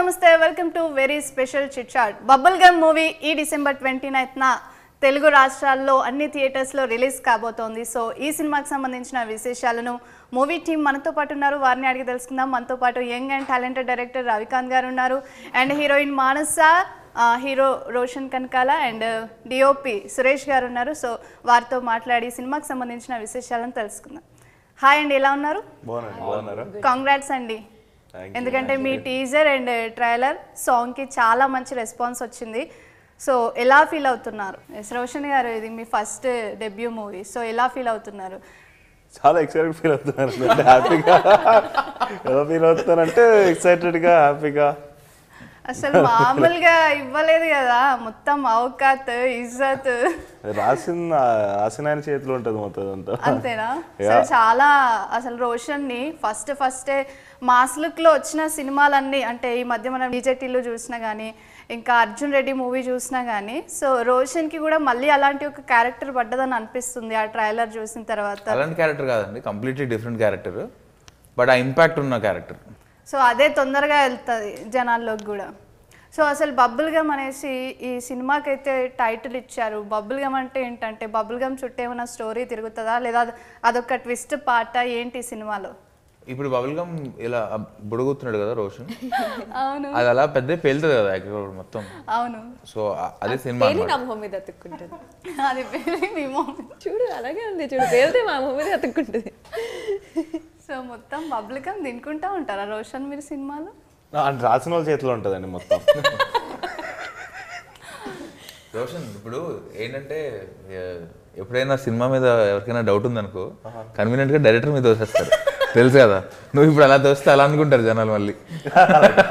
నమస్తే welcome to very special chit chat. Bubble gum movie ఈ December 29న తెలుగు రాష్ట్రాల్లో అన్ని థియేటర్స్లో రిలీజ్ కాబోతోంది. సో ఈ సినిమాకి సంబంధించిన విశేషాలను మూవీ టీం మనతో పాటు ఉన్నారు, వారిని అడిగి తెలుసుకుందాం. మనతో పాటు young and talented director Ravikanth garu ఉన్నారు, and heroine Manasa, hero Roshan Kanakala and DOP Suresh garu ఉన్నారు. సో వారితో మాట్లాడి సినిమాకి సంబంధించిన విశేషాలను తెలుసుకుందాం. హాయ్ అండి, ఎలా ఉన్నారు? కాంగ్రాట్స్ అండి, ఎందుకంటే మీ టీజర్ అండ్ ట్రైలర్ సాంగ్కి చాలా మంచి రెస్పాన్స్ వచ్చింది. సో ఎలా ఫీల్ అవుతున్నారు? రోషన్ గారు, ఇది మీ ఫస్ట్ డెబ్యూ మూవీ, సో ఎలా ఫీల్ అవుతున్నారు? చాలా ఎక్సైటెడ్ ఫీల్ అవుతున్నారు, హ్యాపీగా. ఎలా ఫీల్ అవుతున్నారంటే ఎక్సైటెడ్గా, హ్యాపీగా. అసలు మామూలుగా ఇవ్వలేదు కదా, మొత్తం అవకాత్ ఇజ్జత్ రాసిన ఆయన చేతిలో ఉంటుంది మొత్తం అంతా. అంతేనా? చాలా అసలు రోషన్ ని ఫస్టే మాస్ లుక్ లో వచ్చిన సినిమాలన్నీ, అంటే ఈ మధ్య మనం డీజేటీలో చూసినా కానీ, ఇంకా అర్జున్ రెడ్డి మూవీ చూసినా కానీ, సో రోషన్ కి కూడా మళ్ళీ అలాంటి ఒక క్యారెక్టర్ పడ్డదని అనిపిస్తుంది ఆ ట్రైలర్ చూసిన తర్వాత. అలాంటి క్యారెక్టర్ కాదండి, కంప్లీట్లీ డిఫరెంట్ క్యారెక్టర్, బట్ ఆ ఇంపాక్ట్ ఉన్న క్యారెక్టర్. సో అదే తొందరగా వెళ్తుంది జనాల్లోకి కూడా. సో అసలు బబుల్ గమ్ అనేసి ఈ సినిమాకి అయితే టైటిల్ ఇచ్చారు. బబుల్ గమ్ అంటే ఏంటంటే బబుల్ గమ్ చుట్టూ ఏమైనా స్టోరీ తిరుగుతుందా, లేదా అదొక ట్విస్ట్ పార్ట ఏంటి సినిమాలో? ఇప్పుడు బబుల్ గమ్ ఇలా బుడుగుతున్నాడు కదా రోషన్, అవును, అది అలా పెద్ద పేలుతుంది కదా మొత్తం. అవును. సో అదే సినిమా మీద అతుక్కుంటుంది, అది మీ మమ్మీ చూడు అలాగే ఉంది, చూడు పేరుతే మా అమ్మ మీద అతుక్కుంటుంది. సో మొత్తం బబుల్ గమ్ తినుకుంటా ఉంటారా రోషన్ మీరు సినిమాలో? రాసిన వాళ్ళ చేతిలో ఉంటుందండి మొత్తం. రోషన్ ఇప్పుడు ఏంటంటే ఎప్పుడైనా సినిమా మీద ఎవరికైనా డౌట్ ఉందనుకో, కన్వీనియంట్ గా డైరెక్టర్ మీద దోసేస్తారు, తెలుసు కదా. నువ్వు ఇప్పుడు అలా దోస్తే అలా అనుకుంటారు జనాలు మళ్ళీ.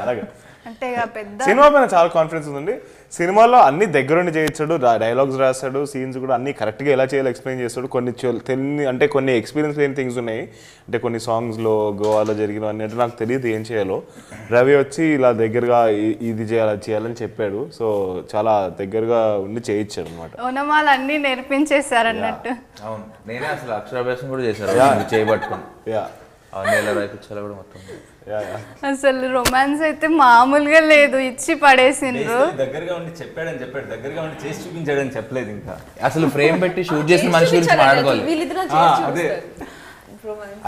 అలాగే అంటే పెద్ద సినిమా పైన చాలా కాన్ఫిడెన్స్ ఉందండి. సినిమాలో అన్ని దగ్గరుండి చేయించాడు, డైలాగ్స్ రాస్తాడు, సీన్స్ కూడా అన్ని కరెక్ట్గా ఎలా చేయాలో ఎక్స్ప్లెయిన్ చేస్తాడు. కొన్ని తెలియని అంటే కొన్ని ఎక్స్పీరియన్స్ లేని థింగ్స్ ఉన్నాయి, అంటే కొన్ని సాంగ్స్లో గోవాలో జరిగినవన్నీ అంటే నాకు తెలియదు ఏం చేయాలో. రవి వచ్చి ఇలా దగ్గరగా ఇది చేయాలి అది చేయాలని చెప్పాడు. సో చాలా దగ్గరగా ఉండి చేయించాడు అనమాట. ఓనమాలు అన్ని నేర్పించేశారు అన్నట్టు. అవును, నేనే అసలు అక్షరాభ్యాసం కూడా చేశాను చేయబట్టుకుని. నెల రాయిపించాలి కూడా మొత్తం. అసలు రొమాన్స్ అయితే మామూలుగా లేదు, ఇచ్చి పడేసిండ్రు. దగ్గరగా ఉండి చెప్పాడని చెప్పాడు, దగ్గరగా ఉండి చేసి చూపించాడని చెప్పలేదు. ఇంకా అసలు ఫ్రేమ్ పెట్టి షూట్ చేసిన మనిషి గురించి మాట్లాడుకోవాలి. అదే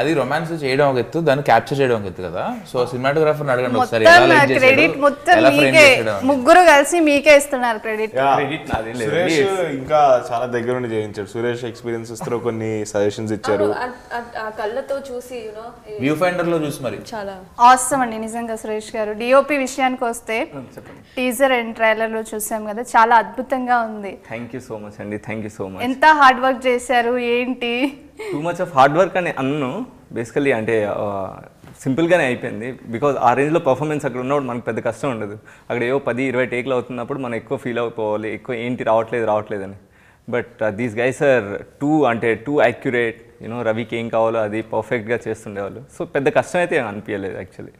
అది రొమాన్స్ చేయడం ఒక ఎత్తు, దాన్ని క్యాప్చర్ చేయడం ఒక ఎత్తు కదా. సో సినిమాటోగ్రాఫర్ అడగండి ఒకసారి, క్రెడిట్ మొత్తం మీకే, ముగ్గురు కలిసి మీకే ఇస్తున్నారు క్రెడిట్. సురేష్ ఇంకా చాలా దగ్గర నుండి చేయించాడు. సురేష్ ఎక్స్పీరియన్సెస్ తో కొన్ని సజెషన్స్ ఇచ్చారు. ఆ కళ్ళతో చూసి వ్యూ ఫైండర్ లో చూసి మరి చాలా ఆసమ్ అండి నిజంగా సురేష్ గారు. డిఓపి విషయానికి వస్తే టీజర్ అండ్ ట్రైలర్ లో చూసాం కదా, చాలా అద్భుతంగా ఉంది. థ్యాంక్ యూ సో మచ్ అండి, థ్యాంక్ యూ సో మచ్. ఎంత హార్డ్ వర్క్ చేశారు ఏంటి? Too much of hard work అని అన్ను బేసికలీ, అంటే సింపుల్గానే అయిపోయింది. బికాజ్ ఆ రేంజ్లో పర్ఫార్మెన్స్ అక్కడ ఉన్నప్పుడు మనకు పెద్ద కష్టం ఉండదు. అక్కడ ఏవో 10-20 టేక్లు అవుతున్నప్పుడు మనం ఎక్కువ ఫీల్ అయిపోవాలి, ఎక్కువ ఏంటి రావట్లేదు అని. But these guys are too accurate. You know రవికి ఏం కావాలో అది పర్ఫెక్ట్గా చేస్తుండేవాళ్ళు. సో పెద్ద కష్టం అయితే అనిపించలేదు యాక్చువల్లీ.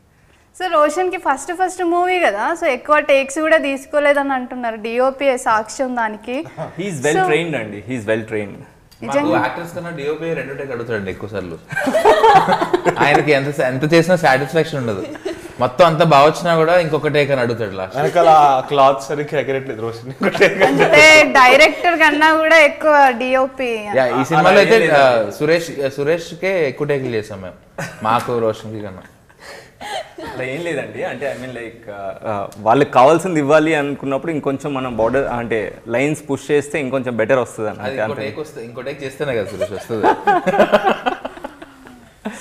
సో రోషన్కి ఫస్ట్ మూవీ కదా, సో ఎక్కువ టేక్స్ కూడా తీసుకోలేదని అంటున్నారు. డిఓపి సాక్ష్యం దానికి. హీఈస్ వెల్ ట్రైన్డ్ అండి, హీఈస్ వెల్ ట్రైన్డ్. యాక్టర్స్ కన్నా డిఓపి 2 టేక్ అడుగుతాడండి ఎక్కువ సార్లు. ఆయనకి ఎంత చేసినా సాటిస్ఫాక్షన్ ఉండదు. మొత్తం అంతా బాగా వచ్చినా కూడా ఇంకొక టేక్ అని అడుగుతాడు లాస్ట్. వెనకాల క్లాత్ సరిగ్గా ఎగరట్లేదు రోషన్. అంటే డైరెక్టర్ కన్నా కూడా ఎక్కువ డిఓపి. ఈ సినిమాలో అయితే సురేష్ కే ఎక్కువ టేకులు చేసాం మేము, మాకు రోషన్ కి కన్నా. అలా ఏం లేదండి, అంటే ఐ మీన్ లైక్ వాళ్ళకి కావాల్సింది ఇవ్వాలి అనుకున్నప్పుడు ఇంకొంచెం మనం బార్డర్ అంటే లైన్స్ పుష్ చేస్తే ఇంకొంచెం బెటర్ వస్తుంది అని. ఇంకో టేక్ చేస్తేనే కదా సురేష్ వస్తుంది.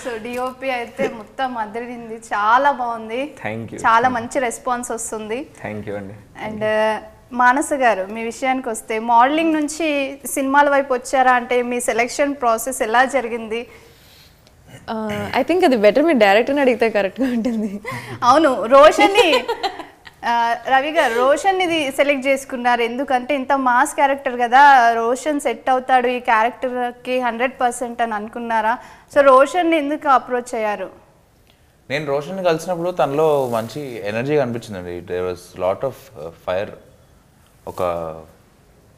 సో డిఓపి అయితే మొత్తం అదిరింది, చాలా బాగుంది. థ్యాంక్ యూ, చాలా మంచి రెస్పాన్స్ వస్తుంది. థ్యాంక్ యూ అండి. అండ్ మానస గారు, మీ విషయానికి వస్తే మోడలింగ్ నుంచి సినిమాల వైపు వచ్చారా, అంటే మీ సెలెక్షన్ ప్రాసెస్ ఎలా జరిగింది? ఐ థింక్ అది బెటర్ మీరు డైరెక్టర్ని అడిగితే కరెక్ట్గా ఉంటుంది. అవును, రోషన్ని రవి గారు రోషన్ ఇది సెలెక్ట్ చేసుకున్నారు ఎందుకంటే ఇంత మాస్ క్యారెక్టర్ కదా, రోషన్ సెట్ అవుతాడు ఈ క్యారెక్టర్కి 100% అని అనుకున్నారా? సో రోషన్ ఎందుకు అప్రోచ్ అయ్యారు? నేను రోషన్ని కలిసినప్పుడు తనలో మంచి ఎనర్జీ కనిపించిందండి. There was lot of fire.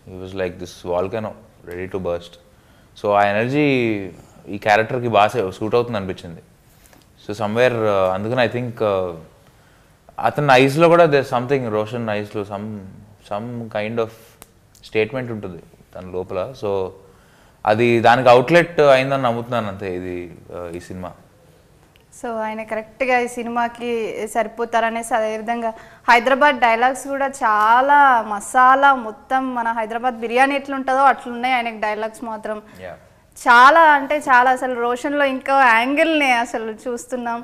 He was like this volcano ready to burst. So ఆ ఎనర్జీ ఈ క్యారెక్టర్కి బాగా సూట్ అవుతుంది అనిపించింది. సో సమ్వేర్ అందుకని ఐ థింక్ అతని ఐస్లో కూడా దే సంథింగ్, రోషన్ ఐస్లో సమ్ కైండ్ ఆఫ్ స్టేట్మెంట్ ఉంటుంది తన లోపల. సో అది దానికి అవుట్లెట్ అయిందని నమ్ముతున్నాను అంతే ఇది ఈ సినిమా. సో ఆయన కరెక్ట్గా ఈ సినిమాకి సరిపోతారనేసి, అదేవిధంగా హైదరాబాద్ డైలాగ్స్ కూడా చాలా మసాలా, మొత్తం మన హైదరాబాద్ బిర్యానీ ఎట్లుంటుందో అట్లున్నాయి ఆయనకి డైలాగ్స్ మాత్రం. చాలా అంటే చాలా, అసలు రోషన్లో ఇంకో యాంగిల్ని అసలు చూస్తున్నాం.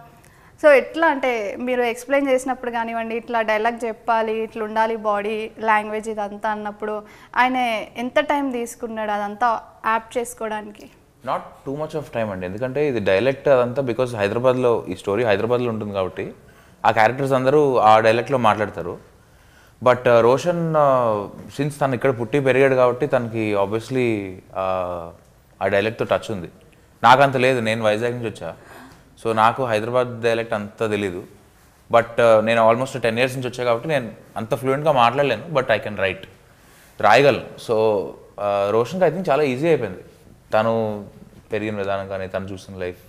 సో ఎట్లా అంటే మీరు ఎక్స్ప్లెయిన్ చేసినప్పుడు కానివ్వండి, ఇట్లా డైలాగ్ చెప్పాలి, ఇట్లా ఉండాలి బాడీ లాంగ్వేజ్ ఇదంతా అన్నప్పుడు ఆయన ఎంత టైం తీసుకున్నాడు అదంతా యాప్ చేసుకోవడానికి? Not too much of time అండి, ఎందుకంటే ఇది డైలెక్ట్ అదంతా బికాజ్ హైదరాబాద్లో ఈ స్టోరీ హైదరాబాద్లో ఉంటుంది కాబట్టి ఆ క్యారెక్టర్స్ అందరూ ఆ డైలెక్ట్లో మాట్లాడతారు. బట్ రోషన్ సిన్స్ తను ఇక్కడ పుట్టి పెరిగాడు కాబట్టి తనకి ఆబ్వియస్లీ ఆ డైలెక్ట్తో టచ్ ఉంది. నాకు అంత లేదు, నేను వైజాగ్ నుంచి వచ్చా, సో నాకు హైదరాబాద్ డైలెక్ట్ అంత తెలీదు. బట్ నేను ఆల్మోస్ట్ 10 years నుంచి వచ్చా కాబట్టి నేను అంత ఫ్లూయెంట్గా మాట్లాడలేను, బట్ ఐ కెన్ రాయగలను. సో రోషన్కి ఐ థింక్ చాలా ఈజీ అయిపోయింది తను పెరిగిన విధానం కానీ తను చూసిన లైఫ్.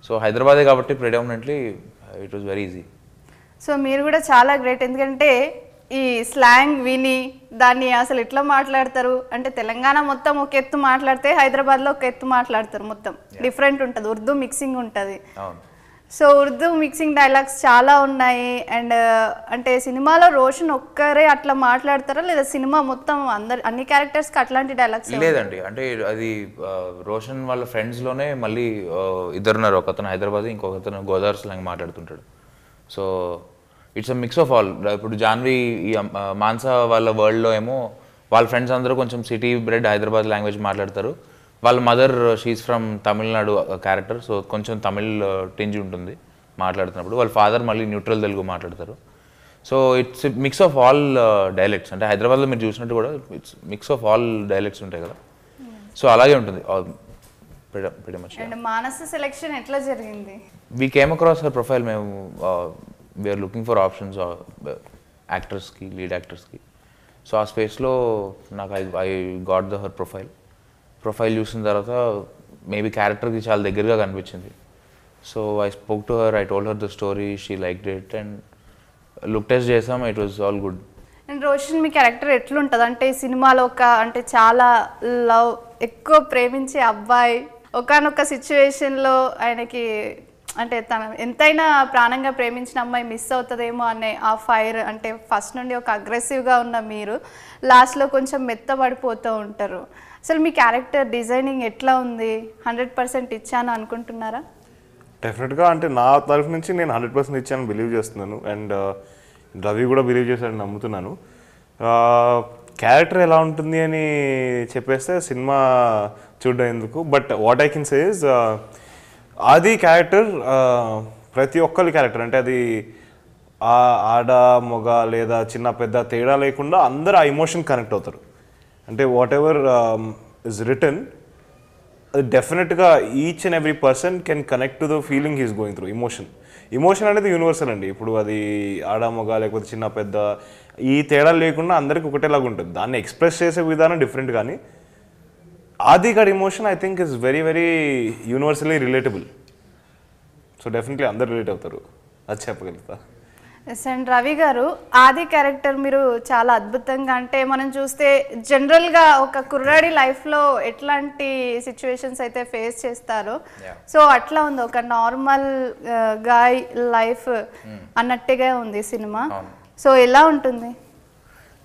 సో హైదరాబాదే కాబట్టి predominantly it was very easy. So మీరు కూడా చాలా గ్రేట్, ఎందుకంటే ఈ స్లాంగ్ విని దాన్ని అసలు ఎట్లా మాట్లాడతారు అంటే తెలంగాణ మొత్తం ఒక ఎత్తు మాట్లాడితే హైదరాబాద్లో ఒక ఎత్తు మాట్లాడతారు, మొత్తం డిఫరెంట్ ఉంటుంది, ఉర్దూ మిక్సింగ్ ఉంటుంది. సో ఉర్దూ మిక్సింగ్ డైలాగ్స్ చాలా ఉన్నాయి. అండ్ అంటే సినిమాలో రోషన్ ఒక్కరే అట్లా మాట్లాడతారా లేదా సినిమా మొత్తం అన్ని క్యారెక్టర్స్కి అట్లాంటి డైలాగ్స్? లేదండి, అంటే అది రోషన్ వాళ్ళ ఫ్రెండ్స్లోనే మళ్ళీ ఇద్దరున్నారు, ఒకతను హైదరాబాద్ ఇంకొకతను గోదావరి స్లాంగ్ మాట్లాడుతుంటాడు. So it's a mix of all. ఇప్పుడు జాన్వి ఈ మాన్సా వాళ్ళ వరల్డ్లో ఏమో వాళ్ళ ఫ్రెండ్స్ అందరూ కొంచెం సిటీ బ్రెడ్ హైదరాబాద్ లాంగ్వేజ్ మాట్లాడతారు. వాళ్ళ mother she's from Tamil Nadu character, so కొంచెం తమిళ్ టింజ్ ఉంటుంది మాట్లాడుతున్నప్పుడు. వాళ్ళ ఫాదర్ మళ్ళీ న్యూట్రల్ తెలుగు మాట్లాడతారు. So it's mix of all dialects. అంటే హైదరాబాద్లో మీరు చూసినట్టు కూడా it's mix of all dialects ఉంటాయి కదా, సో అలాగే ఉంటుంది pretty much. And Manasa selection ఎట్లా జరిగింది? We came across her profile. మేము వీఆర్ లుకింగ్ ఫర్ ఆప్షన్స్ యాక్టర్స్కి, లీడ్ యాక్టర్స్కి. సో ఆ స్పేస్లో నాకు ఐ గాట్ హర్ ప్రొఫైల్ చూసిన తర్వాత మేబీ క్యారెక్టర్కి చాలా దగ్గరగా కనిపించింది. So I spoke to her, I told her the story, she liked it and look test చేసాం, it was all good. And Roshan మీ క్యారెక్టర్ ఎట్లుంటుంది అంటే సినిమాలో అంటే చాలా లవ్, ఎక్కువ ప్రేమించే అబ్బాయి, ఒకానొక సిచ్యువేషన్లో ఆయనకి అంటే తన ఎంతైనా ప్రాణంగా ప్రేమించిన అమ్మాయి మిస్ అవుతుందేమో అనే ఆ ఫైర్, అంటే ఫస్ట్ నుండి ఒక అగ్రెసివ్గా ఉన్న మీరు లాస్ట్లో కొంచెం మెత్తబడిపోతూ ఉంటారు. అసలు మీ క్యారెక్టర్ డిజైనింగ్ ఎట్లా ఉంది? 100% ఇచ్చాను అనుకుంటున్నారా? డెఫినెట్గా, అంటే నా తరఫు నుంచి నేను 100% ఇచ్చాను బిలీవ్ చేస్తున్నాను. అండ్ రవి కూడా బిలీవ్ చేశాడని నమ్ముతున్నాను. క్యారెక్టర్ ఎలా ఉంటుంది అని చెప్పేస్తే సినిమా చూడడం ఎందుకు, but what I can say is ఆది క్యారెక్టర్ ప్రతి ఒక్కరి క్యారెక్టర్, అంటే అది ఆడ మొగ లేదా చిన్న పెద్ద తేడా లేకుండా అందరూ ఆ ఎమోషన్ కనెక్ట్ అవుతారు. అంటే వాట్ ఎవర్ ఇస్ రిటర్న్, డెఫినెట్గా each and every person can connect to the feeling he's going through. Emotion అనేది యూనివర్సల్ అండి. ఇప్పుడు అది ఆడ మొగ లేకపోతే చిన్న పెద్ద ఈ తేడా లేకుండా అందరికి ఒకటేలాగా ఉంటుంది. దాన్ని ఎక్స్ప్రెస్ చేసే విధానం డిఫరెంట్, కానీ ఆది గారి emotion I think is very very universally relatable. So definitely అందరు రిలేట్ అవుతారు, అది చెప్పగలుగుతా. అండ్ రవి గారు, ఆది క్యారెక్టర్ మీరు చాలా అద్భుతంగా, అంటే మనం చూస్తే జనరల్గా ఒక కుర్రాడి లైఫ్లో ఎట్లాంటి సిచ్యువేషన్స్ అయితే ఫేస్ చేస్తారో, సో అట్లా ఉంది, ఒక నార్మల్ గాయ్ లైఫ్ అన్నట్టుగా ఉంది సినిమా. సో ఎలా ఉంటుంది?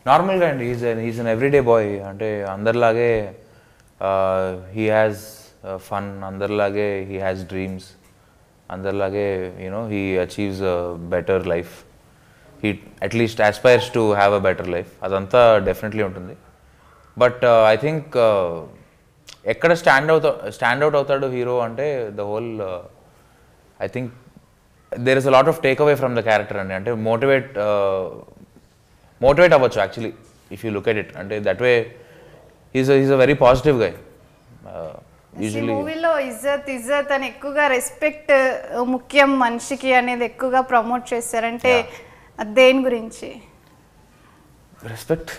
నార్మల్గా అండి, ఈజ్ అన్ ఎవ్రీడే బాయ్. అంటే అందరిలాగే హీ హ్యాస్ ఫన్, అందరిలాగే హీ హ్యాస్ డ్రీమ్స్, అందరిలాగే you know he achieves better life, he at least aspires to have a better life. అదంతా డెఫినెట్లీ ఉంటుంది. బట్ ఐ థింక్ ఎక్కడ స్టాండ్ అవుట్ అవుతాడు హీరో అంటే the whole, I think there is a lot of take away from the character అండి. అంటే motivate అవ్వచ్చు actually if you look at it. అంటే that way is a very positive guy. మూవీలో ఇజ్జత్ అని ఎక్కువగా రెస్పెక్ట్ ముఖ్యం మనిషికి అనేది ఎక్కువగా ప్రమోట్ చేస్తారంటే దేని గురించి? రెస్పెక్ట్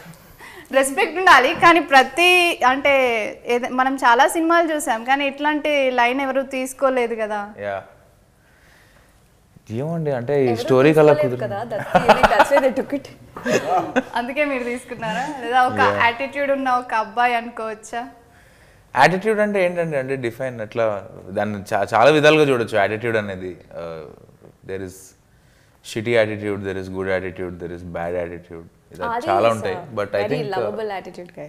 ఉండాలి, కానీ ప్రతి అంటే మనం చాలా సినిమాలు చూసాం కానీ ఇట్లాంటి లైన్ ఎవరు తీసుకోలేదు కదా. ఏమండి అంటే ఈ స్టోరీ కల్లా కుదురు కదా that's why they took it. అందుకే మీరు తీసుకున్నారా లేదా ఒక యాటిట్యూడ్ ఉన్న ఒక అబ్బాయి అనుకోవచ్చా? యాటిట్యూడ్ అంటే ఏంటంటే అంటే డిఫైన్ అట్లా దాన్ని చాలా విధాలుగా చూడొచ్చు. యాటిట్యూడ్ అనేది there is shitty attitude, there is good attitude, there is bad attitude, చాలా ఉంటాయి. But I think lovable attitude guy.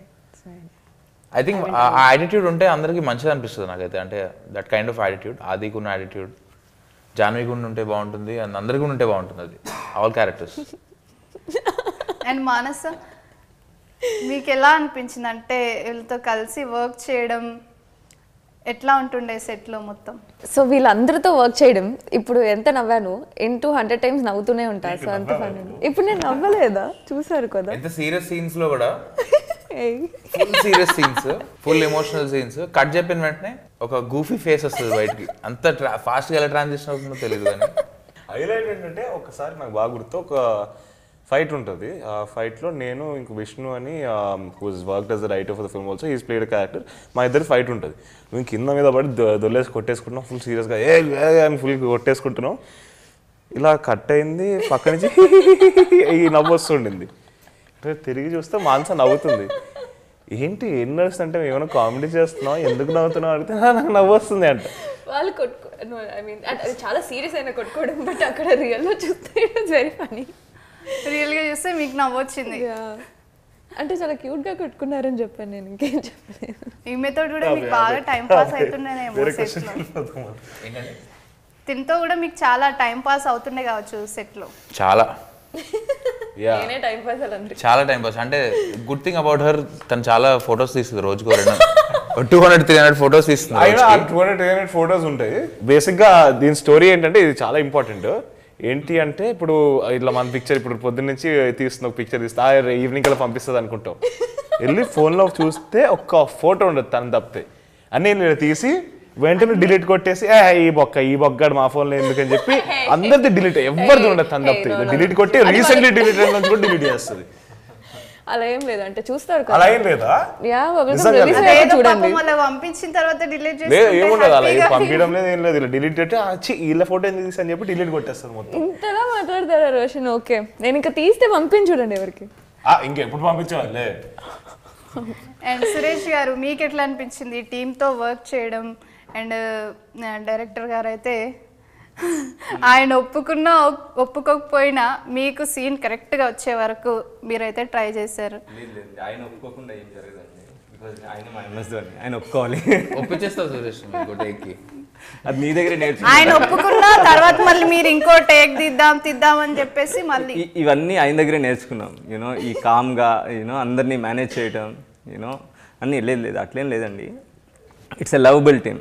ఆ యాటిట్యూడ్ ఉంటే అందరికీ మంచిది అనిపిస్తుంది నాకైతే. అంటే దట్ కైండ్ ఆఫ్ యాటిట్యూడ్, ఆదికి ఉన్న యాటిట్యూడ్, జాన్వీ గుండా ఉంటే బాగుంటుంది అండ్ అందరికీ ఉంటే బాగుంటుంది. అది ఆల్ క్యారెక్టర్స్. అండ్ మానస మీకు ఎలా అనిపించింది అంటే వీళ్ళతో కలిసి వర్క్ చేయడం ఎట్లా ఉంటుండే సెట్లో మొత్తం? సో వీళ్ళందరితో వర్క్ చేయడం ఇప్పుడు ఎంత నవ్వాను, 100 times నవ్వుతూనే ఉంటా. సో అంత ఫన్. ఇప్పుడు నేను నవ్వలేదా? చూసారు కదా ఎంత సీరియస్ సీన్స్ లో కూడా full serious scenes, full emotional scenes cut చెప్పిన వెంటనే ఒక గూఫీ ఫేస్ వస్తుంది బయటికి. అంత ఫాస్ట్ గా ఎలా ట్రాన్సిషన్ అవుతుందో తెలియదు. కానీ హైలైట్ ఏంటంటే ఒకసారి నాకు బాగా గుర్తు, ఒక ఫైట్ ఉంటుంది. ఆ ఫైట్లో నేను ఇంక విష్ణు అని whose work as the writer for the film also, is played character. మా ఇద్దరు ఫైట్ ఉంటుంది. మేము కింద మీద పడి దొల్లేసి కొట్టేసుకుంటున్నాం ఫుల్ సీరియస్గా, అని ఫుల్ కొట్టేసుకుంటున్నాం. ఇలా కట్ అయింది, పక్క నుంచి ఈ నవ్వు వస్తుండింది. తిరిగి చూస్తే మానస నవ్వుతుంది. ఏంటి ఏం నడుస్తుంటే మేము ఏమైనా కామెడీ చేస్తున్నాం, ఎందుకు నవ్వుతున్నాం అడిగితే నాకు నవ్వు వస్తుంది అంట. వాళ్ళు అది చాలా సీరియస్ అయినా కొట్టుకోవడం, బట్ అక్కడ రియల్ లో చూస్తే ఇట్స్ వెరీ ఫనీ. రియల్ గా చూస్తే మీకు నవ్వు వచ్చింది. అంటే చాలా క్యూట్ గా కొట్టుకున్నారని చెప్పాను నేను, ఇంకేం చెప్పలేదు. ఈమెతో కూడా మీకు బాగా టైం పాస్ అవుతుండేనేమో సెట్ లో. తినతో కూడా మీకు చాలా టైం పాస్ అవుతుండే కావచ్చు సెట్ లో. చాలా నేనే టైం పాస్ అలా చాలా టైం పాస్. అంటే గుడ్ థింగ్ అబౌట్ హర్, తను చాలా ఫొటోస్ తీస్తుంది రోజుకో 200-300 ఫొటోస్ తీస్తుంది. 200-300 ఫొటోస్ ఉంటాయి. బేసిక్గా దీని స్టోరీ ఏంటంటే ఇది చాలా ఇంపార్టెంట్. ఏంటి అంటే ఇప్పుడు ఇట్లా మన పిక్చర్ ఇప్పుడు పొద్దున్న నుంచి తీస్తున్న ఒక పిక్చర్ తీస్తే ఈవినింగ్ కల్లా పంపిస్తుంది అనుకుంటాం. వెళ్ళి ఫోన్లో చూస్తే ఒక్క ఫోటో ఉండదు తను తప్పితే. అని నేను తీసి వెంటనే డిలీట్ కొట్టేసి ఈ బొక్కడు మా ఫోన్లో ఎందుకని చెప్పి అందరిది డిలీట్, ఎవరిది ఉండదు తను తప్పితే. డిలీట్ కొట్టి రీసెంట్లీ డిలీట్ అయిన కూడా డిలీట్ చేస్తుంది. అలా ఏం లేదు అంటే చూస్తారు అలా ఏం లేదా? చూడండి పంపించిన తర్వాత డిలీట్ ఏముండదు, అలా పంపించడం లేదు ఏం లేదు. ఇలా డిలీట్ పెట్టి వీళ్ళ ఫోటో ఎందుకు తీసి అని చెప్పి డిలీట్ కొట్టేస్తారు మొత్తం. ఇంతలా మాట్లాడతారా రోషన్? ఓకే నేను ఇంకా తీస్తే పంపించి చూడండి ఎవరికి. ఇంకెప్పుడు పంపించేవాళ్ళే. అండ్ సురేష్ గారు మీకు ఎట్లా అనిపించింది టీంతో వర్క్ చేయడం? అండ్ డైరెక్టర్ గారు అయితే ఆయన ఒప్పుకున్నా ఒప్పుకోకపోయినా మీకు సీన్ కరెక్ట్గా వచ్చే వరకు మీరైతే ట్రై చేశారు. ఆయన ఒప్పుకోకుండా ఏం జరగదండి, బికాజ్ ఆయన మా ఎంఎస్ ధోని, ఆయన ఒప్పుకోవాలి. ఒప్పించేస్తా సురేష్ టేక్కి. అది మీ దగ్గర నేర్చు. ఆయన ఒప్పుకున్న తర్వాత మళ్ళీ మీరు ఇంకో టేక్ తీద్దాం అని చెప్పేసి మళ్ళీ ఇవన్నీ ఆయన దగ్గరే నేర్చుకున్నాం. యూనో ఈ కామ్గా అందరినీ మేనేజ్ చేయటం అన్నీ లేదు అట్లేం లేదండి. It's a lovable team.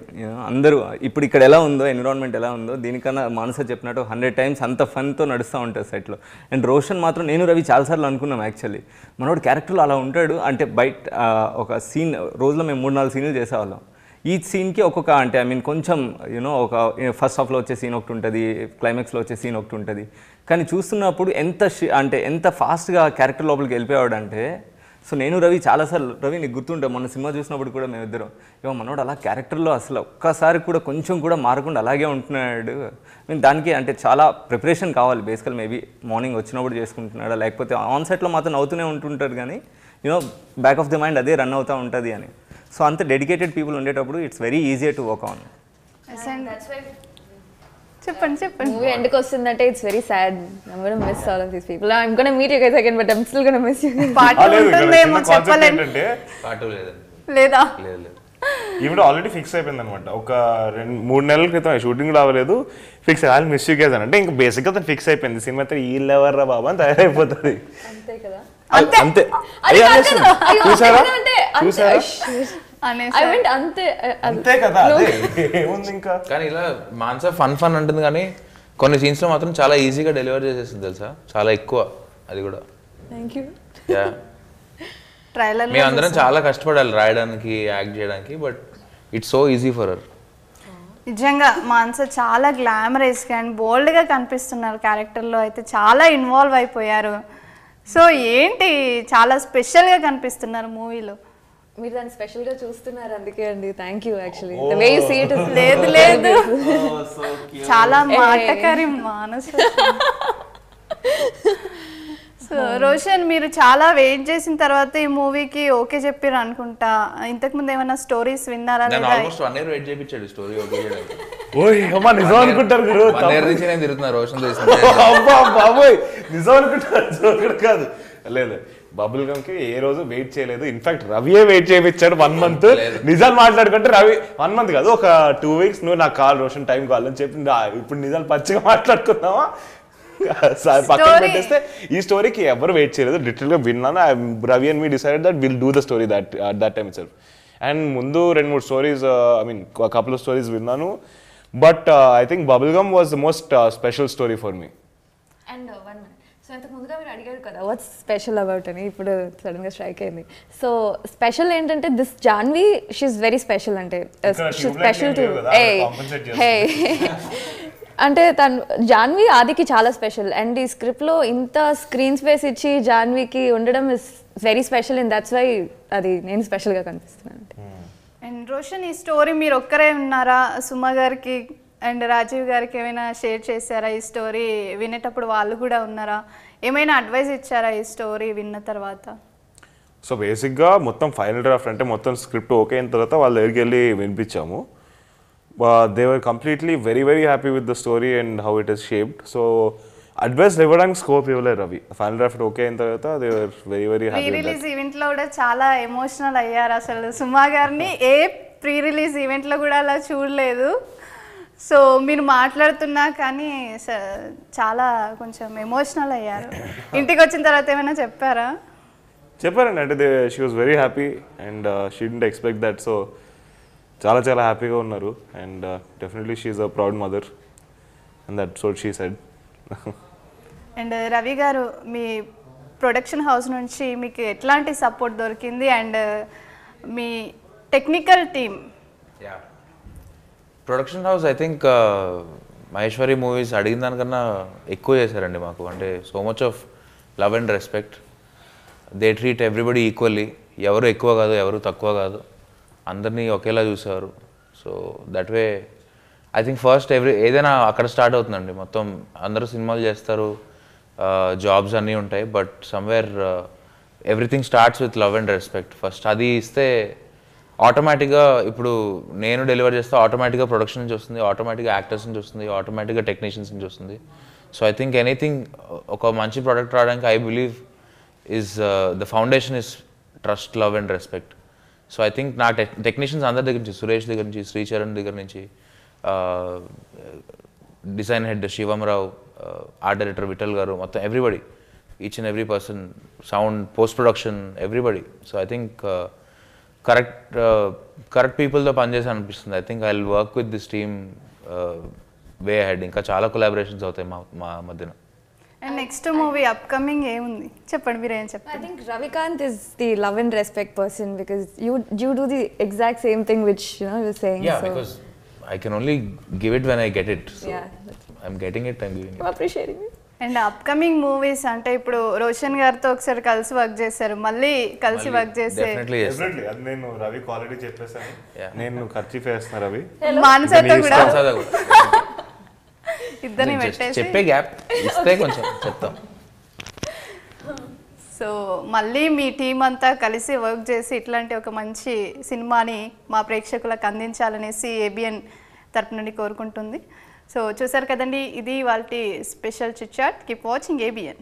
అందరూ ఇప్పుడు ఇక్కడ ఎలా ఉందో ఎన్విరాన్మెంట్ ఎలా ఉందో దీనికన్నా మానస చెప్పినట్టు 100 times అంత ఫన్తో నడుస్తూ ఉంటుంది సెట్లో. అండ్ రోషన్ మాత్రం నేను రవి చాలాసార్లు అనుకున్నాం యాక్చువల్లీ మనోడు క్యారెక్టర్లో అలా ఉంటాడు అంటే బయట ఒక సీన్ రోజులో మేము 3-4 సీన్లు చేసేవాళ్ళం. ఈ సీన్కి ఒక్కొక్క అంటే కొంచెం ఒక ఫస్ట్ హాఫ్లో వచ్చే సీన్ ఒకటి ఉంటుంది, క్లైమాక్స్లో వచ్చే సీన్ ఒకటి ఉంటుంది. కానీ చూస్తున్నప్పుడు ఎంత ఫాస్ట్గా క్యారెక్టర్ లోపలికి వెళ్ళిపోయాడు అంటే సో నేను రవి చాలాసార్లు రవి నీకు గుర్తుంటాం మొన్న సినిమా చూసినప్పుడు కూడా మేమిద్దరం మనోడు అలా క్యారెక్టర్లో అసలు ఒక్కసారి కూడా కొంచెం కూడా మారకుండా అలాగే ఉంటున్నాడు. దానికి అంటే చాలా ప్రిపరేషన్ కావాలి బేసికల్. మేబీ మార్నింగ్ వచ్చినప్పుడు చేసుకుంటున్నాడా లేకపోతే ఆన్ సెట్లో మాత్రం అవుతూనే ఉంటుంటారు కానీ బ్యాక్ ఆఫ్ ది మైండ్ అదే రన్ అవుతూ ఉంటుంది అని. సో అంత డెడికేటెడ్ పీపుల్ ఉండేటప్పుడు it's very easy to work on. చెప్పండి మూవీ ఎండ్కి వస్తుందంటే it's very sad. I'm going to miss all of these people. I'm going to meet you guys again, but I'm still going to miss you. Party ఉంటుందేమో చెప్పలేను. పాటు లేదండి. లేదా లేదు ఈవిడ already fix అయిపోయింది అనమాట. ఒక 2-3 నెలల క్రితం షూటింగ్ రావలేదు, ఫిక్స్ అయ్యాలి మిస్ యూ గైస్ అని. అంటే ఇంకా బేసిక్గా తను ఫిక్స్ అయిపోయింది సినిమా అయితే వీళ్ళెవర్రా బాబా అని తయారైపోతుంది. అంతే కదా అంతే చూసారా అంతే కదా ఏముంది ఇంకా. కానీ ఇలా మాన్సా ఫన్ అంటుంది కానీ కొన్ని సీన్స్లో మాత్రం చాలా ఈజీగా డెలివర్ చేసేస్తుంది తెలుసా, చాలా ఎక్కువ. అది కూడా థ్యాంక్ యూ. మేము అందరం చాలా కష్టపడాలి రాయడానికి యాక్ట్ చేయడానికి, but it's so easy for her. నిజంగా మాన్సా చాలా గ్లామరస్గా అండ్ బోల్డ్గా కనిపిస్తున్నారు క్యారెక్టర్లో, అయితే చాలా ఇన్వాల్వ్ అయిపోయారు. సో ఏంటి చాలా స్పెషల్గా కనిపిస్తున్నారు మూవీలో. మీరు దాన్ని స్పెషల్ గా చూస్తున్నారు అందుకే అండి. Thank you actually the way you see it is లేదు లేదు చాలా మాటకారి మానసు. సో రోషన్, మీరు చాలా వెయిట్ చేసిన తర్వాత ఈ మూవీకి ఓకే చెప్పారు అనుకుంటా. ఇంతకు ముందు ఏమైనా స్టోరీస్ విన్నారా? నేను లేదా ఆల్మోస్ట్ 1 year వెయిట్ చేయించాడు స్టోరీ ఓకే చేయడానికి. ఓయ్ అమ్మా నిజం అనుకుంటారు మీరు. 1 year నుంచి నేను తిరుగుతున్నా రోషన్ చేసిన. అబ్బా బాబోయ్ నిజం అనుకుంటారు, జోకుడు కాదు. లేదు బబుల్ గమ్ కి ఏ రోజు వెయిట్ చేయలేదు. ఇన్ఫాక్ట్ రవియే వెయిట్ చేయించాడు 1 month. నిజాలు మాట్లాడుకుంటే రవి 1 month కాదు, ఒక 2 weeks నువ్వు నాకు కాల్ రోషన్ టైం కాల్ అని చెప్పి ఇప్పుడు నిజాలు పచ్చిగా మాట్లాడుకుందామా పక్కన పెట్టేస్తే ఈ స్టోరీకి ఎవరు వెయిట్ చేయలేదు. లిటిల్ గా విన్నాను. Ravi and me decided that will do the story that time itself. And ముందు 2-3 stories I mean couple of stories విన్నాను. But I think bubble gum was the most special story for me. And 1 minute. So ఇంతకు ముందుగా మీరు అడిగారు కదా watts special about అని, ఇప్పుడు sudden గా స్ట్రైక్ అయింది. సో స్పెషల్ ఏంటంటే this Janvi she's very special. అంటే స్పెషల్ టు హే అంటే తను జాన్వి ఆదికి చాలా స్పెషల్. అండ్ ఈ స్క్రిప్ట్లో ఇంత స్క్రీన్ స్పేస్ ఇచ్చి జాన్వికి ఉండడం is very special. And that's why అది నేను స్పెషల్గా కనిపిస్తున్నాను. అండ్ రోషన్, ఈ స్టోరీ మీరు ఒక్కరే ఉన్నారా? సుమ గారికి అండ్ రాజీవ్ గారికి ఏమైనా షేర్ చేశారా? ఈ స్టోరీ వినేటప్పుడు వాళ్ళు కూడా ఉన్నారా? ఏమైనా అడ్వైస్ ఇచ్చారా ఈ స్టోరీ విన్న తర్వాత? సో బేసిక్గా మొత్తం ఫైనల్ డ్రాఫ్ట్ అంటే మొత్తం స్క్రిప్ట్ ఓకే అయిన తర్వాత వాళ్ళ దగ్గరికి వెళ్ళి వినిపించాము. They were completely very very happy with the story and how it is shaped. So advice ఇవ్వడానికి స్కోప్ ఇవ్వలేదు రవి. ఫైనల్ డ్రాఫ్ట్ ఓకే అయిన తర్వాత they were very very happy. Pre release ఈవెంట్లో కూడా చాలా ఎమోషనల్ అయ్యారు. అసలు సుమా గారిని ఏ ప్రీ రిలీజ్ ఈవెంట్లో కూడా అలా చూడలేదు. సో మీరు మాట్లాడుతున్నా కానీ చాలా కొంచెం ఎమోషనల్ అయ్యారు. ఇంటికి వచ్చిన తర్వాత ఏమైనా చెప్పారా? చెప్పారండి. అంటే she was very happy and she didn't expect that. So చాలా చాలా హ్యాపీగా ఉన్నారు. And definitely she is a proud mother and that's what she said. And Ravi గారు, మీ ప్రొడక్షన్ హౌస్ నుంచి మీకు ఎట్లాంటి సపోర్ట్ దొరికింది? And me technical team? Production house I think Maheshwari movies అడిగిన దానికన్నా ఎక్కువ చేశారండి మాకు. అంటే so much of love and respect. They treat everybody equally. ఎవరు ఎక్కువ కాదు, ఎవరు తక్కువ కాదు, అందరినీ ఒకేలా చూసేవారు. So that way I think first ఏదైనా అక్కడ స్టార్ట్ అవుతుందండి. మొత్తం అందరూ సినిమాలు చేస్తారు, జాబ్స్ అన్నీ ఉంటాయి, but somewhere everything starts with love and respect first. అది ఇస్తే ఆటోమేటిక్గా ఇప్పుడు నేను డెలివర్ చేస్తే ఆటోమేటిక్గా ప్రొడక్షన్ నుంచి వస్తుంది, ఆటోమేటిక్గా యాక్టర్స్ నుంచి వస్తుంది, ఆటోమేటిక్గా టెక్నీషియన్స్ నుంచి వస్తుంది. సో ఐ థింక్ ఎనీథింగ్ ఒక మంచి ప్రోడక్ట్ రావడానికి I believe is the foundation is trust, love and respect. So I think నా టెక్నీషియన్స్ అందరి దగ్గర నుంచి, సురేష్ దగ్గర నుంచి, శ్రీచరణ్ దగ్గర నుంచి, design head Shivamarao, art director Vittal garu, మొత్తం everybody, each and every person, sound, post production, everybody. So I think correct పీపుల్తో పనిచేసి అనిపిస్తుంది. I think I will work with this team way ahead. ఇంకా చాలా కొలాబరేషన్స్ అవుతాయి మా మధ్యన. అండ్ నెక్స్ట్ మూవీ అప్కమింగ్ ఏముంది చెప్పండి, మీరు ఏం చెప్పండి. I think Ravikant is the love and respect person because you do the exact same thing which you're saying. Yeah, so because I can only give it when I get it. So yeah, I'm getting it, I'm giving it. I'm appreciating it. And upcoming movies అంటే ఇప్పుడు రోషన్ గారితో ఒకసారి కలిసి work చేశారు, మళ్ళీ కలిసి work చేసే Definitely yes. Definitely అది నేను రవి క్వాలిటీ చెప్పేసాను. నేను ఖర్చు వేస్తున్నా రవి. మానసతో కూడా సరదా కూడా. ఇద్దరిని Just పెట్టేసి చెప్పే గ్యాప్ ఇస్తే కొంచెం చెప్తాం. సో మళ్ళీ మీ టీం అంతా కలిసి వర్క్ చేసి ఇట్లాంటి ఒక మంచి సినిమాని మా ప్రేక్షకులకు అందించాలనేసి ఏబిఎన్ తరపు నుండి కోరుకుంటుంది. సో చూసారు కదండి, ఇది వాళ్ళ special chit chat. Keep watching ABN.